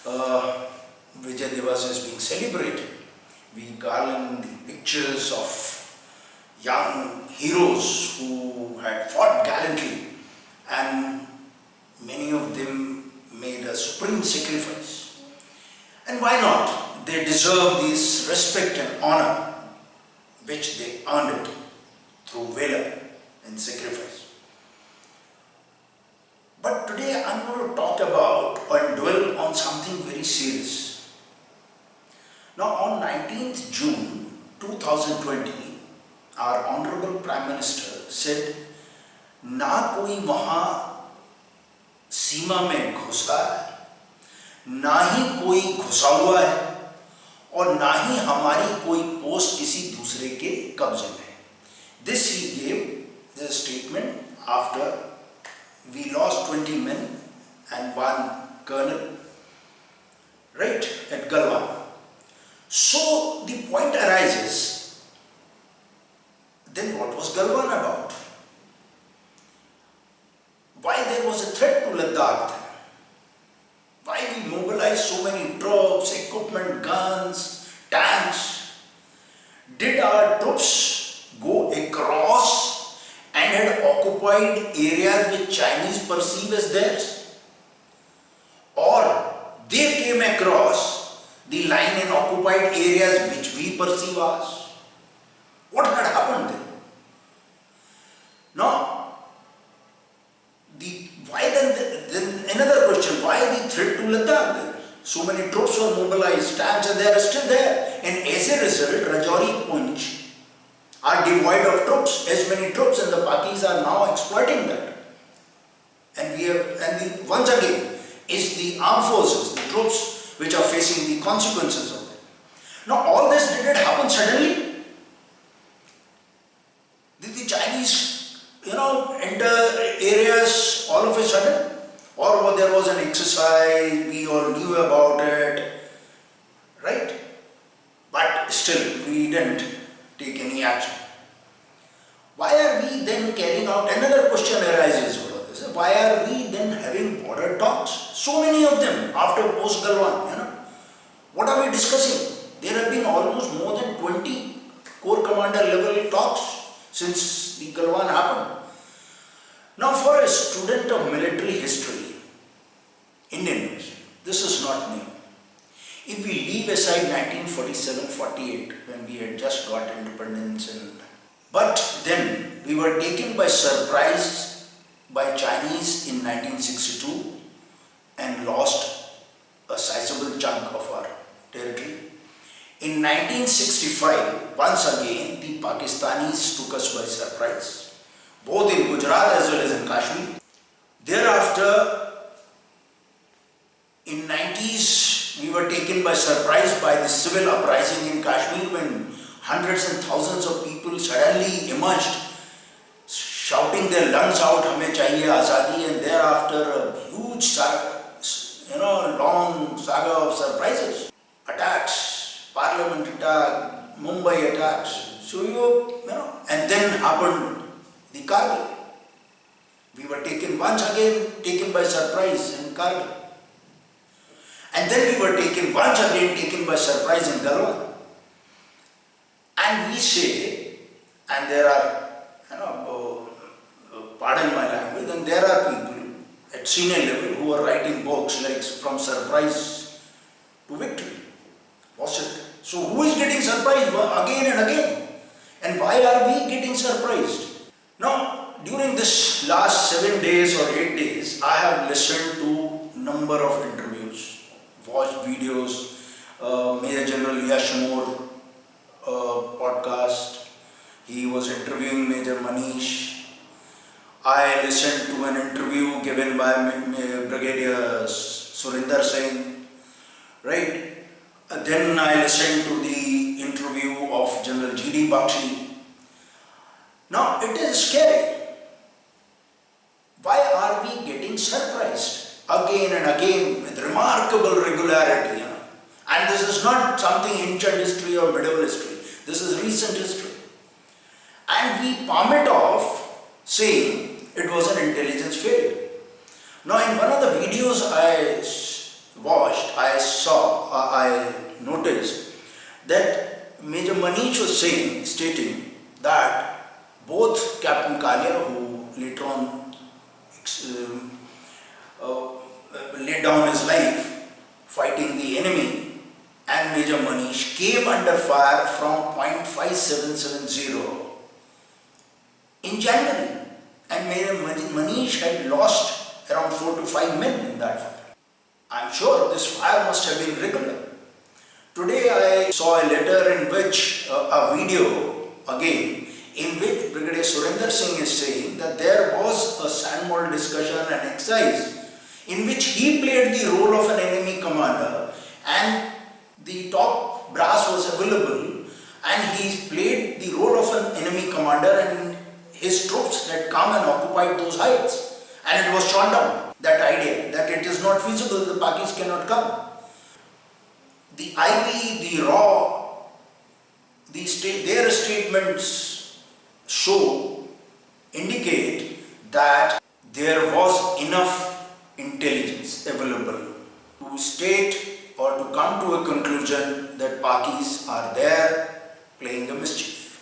uh, Vijay Diwas is being celebrated. We garland the pictures of young heroes who had fought gallantly, and many of them made a supreme sacrifice. And why not? They deserve this respect and honor which they earned it through valor and sacrifice. But today I'm going to talk about and dwell on something very serious. Now on 19th June 2020, our Honorable Prime Minister said, ना कोई वहाँ सीमा में घुसा है, ना ही कोई घुसा हुआ है, और ना ही हमारी कोई पोस्ट किसी दूसरे के कब्जे में है. This he gave the statement after we lost 20 men and one colonel, right, at Galwan. So the point arises, then what was Galwan about? Why there was a threat to Ladakh then? Why we mobilized so many troops, equipment, guns, tanks? Did our troops go across and had occupied areas which Chinese perceive as theirs? Or they came across the line and occupied areas which we perceive as? What had happened then? Now, why then another question, why the threat to Ladakh then? So many troops were mobilized, tanks and they are still there. And as a result, Rajouri Punch are devoid of troops, as many troops, and the Pakis are now exploiting that. And once again, it's the armed forces, the troops, which are facing the consequences of that. Now all this did it happen suddenly? Did the Chinese enter areas all of a sudden? Or there was an exercise, we all knew about it, right? But still, we didn't take any action. Why are we then carrying out, another question arises out of this, why are we then having border talks? So many of them after post-Galwan, What are we discussing? There have been almost more than 20 Corps Commander level talks since the Galwan happened. Now for a student of military history, Indian history, this is not new. If we leave aside 1947-48 when we had just got independence, but then we were taken by surprise by Chinese in 1962 and lost a sizable chunk of our territory. In 1965, once again, the Pakistanis took us by surprise, both in Gujarat as well as in Kashmir. Thereafter, in 90s, we were taken by surprise by the civil uprising in Kashmir when hundreds and thousands of people suddenly emerged, shouting their lungs out, "Hame chahiye azadi," and thereafter a huge saga, long saga of surprises, attacks, parliament attack, Mumbai attacks. So and then happened the Kargil. We were once again taken by surprise in Kargil. And then we were once again taken by surprise in Galwan. And we say, and there are, pardon my language, and there are people at senior level who are writing books like From Surprise to Victory. What's it? So who is getting surprised again and again? And why are we getting surprised? Now, during this last 7 days or 8 days, I have listened to number of interviews, watched videos, Major General Yashmore podcast. He was interviewing Major Manish. I listened to an interview given by Brigadier Surinder Singh, right? Then I listened to the interview of General G.D. Bakshi. Now it is scary. Why are we getting surprised again and again with remarkable regularity? And this is not something ancient history or medieval history. This is recent history. And we palm it off saying it was an intelligence failure. Now in one of the videos I watched, I noticed that Major Manish was stating that both Captain Kalia, who later on laid down his life fighting the enemy, and Major Manish came under fire from point 5770 in January, and Major Manish had lost around 4 to 5 men in that fire. I'm sure this fire must have been regular. Today I saw a letter in which, a video again, in which Brigadier Surinder Singh is saying that there was a sandmold discussion and exercise in which he played the role of an enemy commander, and the top brass was available, and he played the role of an enemy commander, and his troops had come and occupied those heights, and it was shot down. That idea that it is not feasible, the Pakis cannot come. The IB, the RAW, their statements indicate that there was enough intelligence available to state or to come to a conclusion that Pakis are there playing a mischief.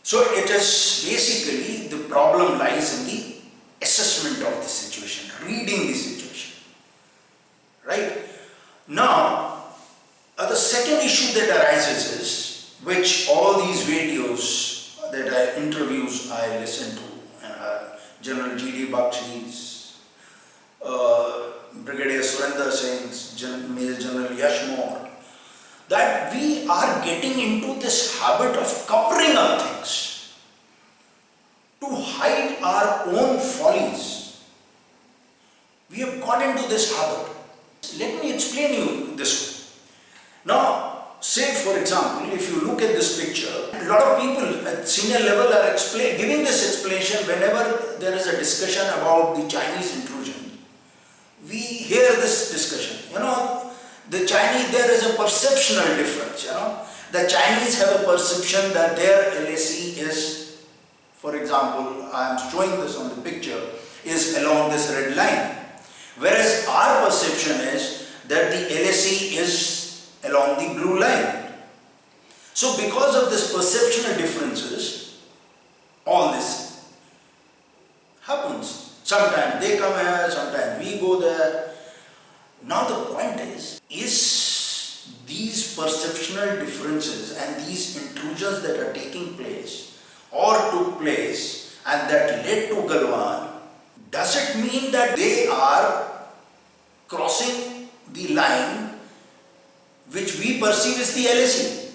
So it is basically, the problem lies in the assessment of the situation, reading the situation, right? Now, the second issue that arises is, which all these videos interviews I listen to, General G.D. Bakshi's, Brigadier Surinder Singh's, Major General Yashmore, that we are getting into this habit of covering up things to hide our own follies. We have got into this habit. Let me explain you this way. Now, say for example, if you look at this picture, a lot of people at senior level are giving this explanation whenever there is a discussion about the Chinese intrusion. We hear this discussion. The Chinese, there is a perceptional difference. The Chinese have a perception that their LAC is, for example, I am showing this on the picture, is along this red line. Whereas our perception is that the LAC is along the blue line. So because of this perceptional differences, all this happens. Sometimes they come here, sometimes we go there. Now the point is these perceptional differences and these intrusions that are taking place or took place and that led to Galwan, does it mean that they are crossing the line which we perceive as the LAC,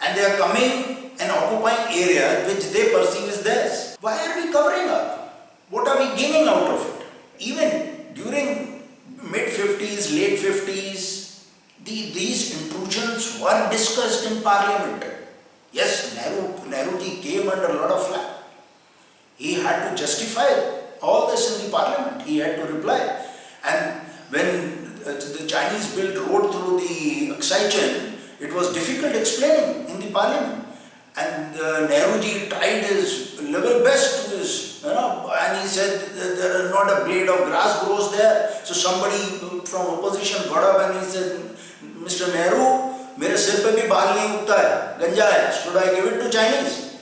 and they are coming and occupying area which they perceive as theirs? Why are we covering up? What are we gaining out of it? Even during mid-50s, late 50s, these intrusions were discussed in Parliament. Yes, Nehruji came under a lot of flack. He had to justify all this in the Parliament. He had to reply. And when the Chinese built road through the Aksai Chin, it was difficult explaining in the Parliament. And Nehruji tried his level best to this, and he said that there is not a blade of grass grows there. So somebody from opposition got up and he said, Mr. Nehru, mere sir pe bhi baal nahi ugta hai, ganja hai, should I give it to Chinese?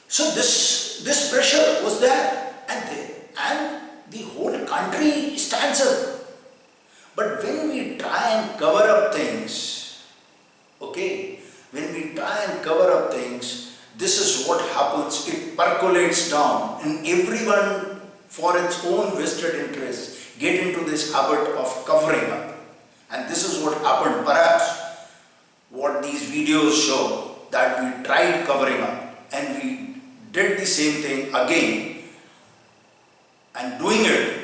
So this pressure was there, and the whole country stands up. But when we try and cover up things, when we try and cover up things, this is what happens. It percolates down, and everyone, for its own vested interest, get into this habit of covering up. And this is what happened. Perhaps what these videos show, that we tried covering up and we did the same thing again and doing it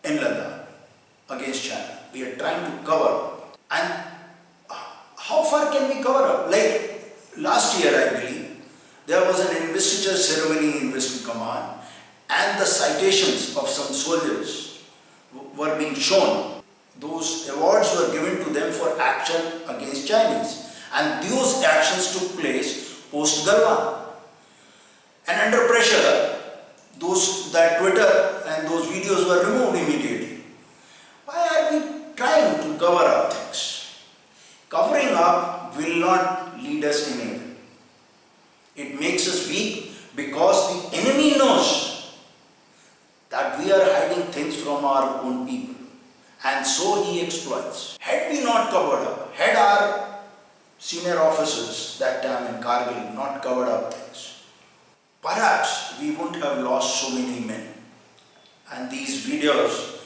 in Ladakh against China. We are trying to cover up. And how far can we cover up? Like last year, I believe, there was an investiture ceremony in Western Command, and the citations of some soldiers were being shown. Those awards were given to them for action against Chinese, and those actions took place post Galwan. And under pressure, that Twitter and those videos were removed immediately. Why and so he exploits. Had we not covered up, had our senior officers that time in Kargil not covered up things, perhaps we wouldn't have lost so many men. And these videos,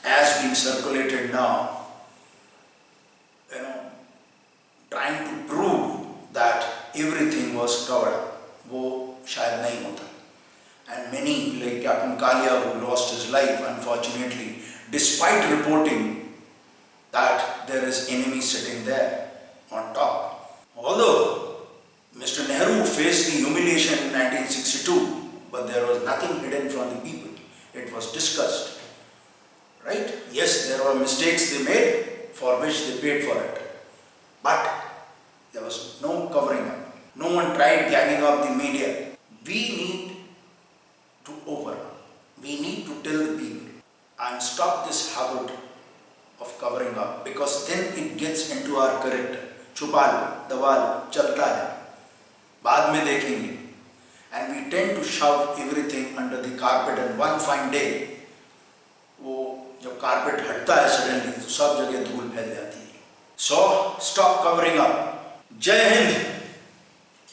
as being circulated now, trying to prove that everything was covered up, वो शायद नहीं होता. And many, like Captain Kalia, who lost his life, unfortunately, despite reporting that there is enemy sitting there on top. Although Mr. Nehru faced the humiliation in 1962, but there was nothing hidden from the people. It was discussed. Right? Yes, there were mistakes they made for which they paid for it. But there was no covering up. No one tried gagging up the media. We need to open up. We need to tell the people and stop this habit of covering up, because then it gets into our character. छुपा लो, दबा लो, चलता है, बाद में देखेंगे. And we tend to shove everything under the carpet, and one fine day, वो जब carpet हटता है suddenly, तो सब जगह धूल फैल जाती है. So stop covering up. जय हिंद.